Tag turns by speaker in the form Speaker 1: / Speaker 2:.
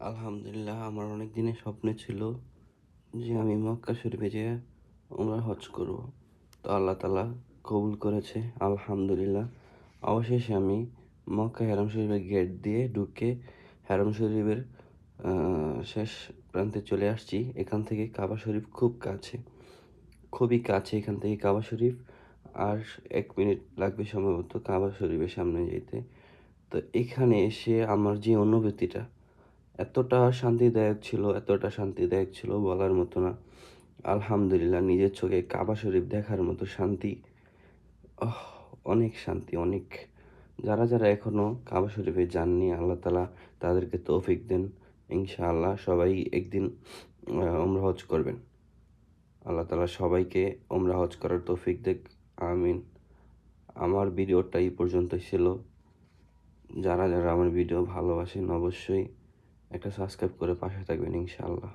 Speaker 1: আলহামদুলিল্লাহ, আমার অনেক দিনের স্বপ্ন ছিল যে আমি মক্কা শরীফে যেয়ে উমরা হজ করব। তো আল্লাহ তাআলা কবুল করেছে আলহামদুলিল্লাহ। অবশেষে আমি মক্কা হারাম শরীফের গেট দিয়ে ঢুকে হারাম শরীফের শেষ প্রান্তে চলে আসছি। এখান থেকে কাবা শরীফ খুব কাছে, খুবই কাছে এখান থেকে কাবা শরীফ। আর ১ মিনিট লাগবে সম্ভবত কাবা শরীফের সামনে যেতে। তো এখানে এসে আমার যে অনুভূতিটা এতটা শান্তিদায়ক ছিল বলার মতো না। আলহামদুলিল্লাহ, নিজের চোখে কাবা শরীফ দেখার মতো শান্তি, ওহ! অনেক শান্তি, অনেক। যারা এখনো কাবা শরীফে যাননি, আল্লাহ তাআলা তাদেরকে তৌফিক দেন। ইনশাআল্লাহ সবাই একদিন উমরা হজ করবেন। আল্লাহ তাআলা সবাইকে উমরা হজ করার তৌফিক দেক। আমিন। আমার ভিডিওটা এই পর্যন্তই ছিল। যারা আমার ভিডিও ভালোবাসেন অবশ্যই একটা সাবস্ক্রাইব করে পাশে থাকবেন ইনশাআল্লাহ।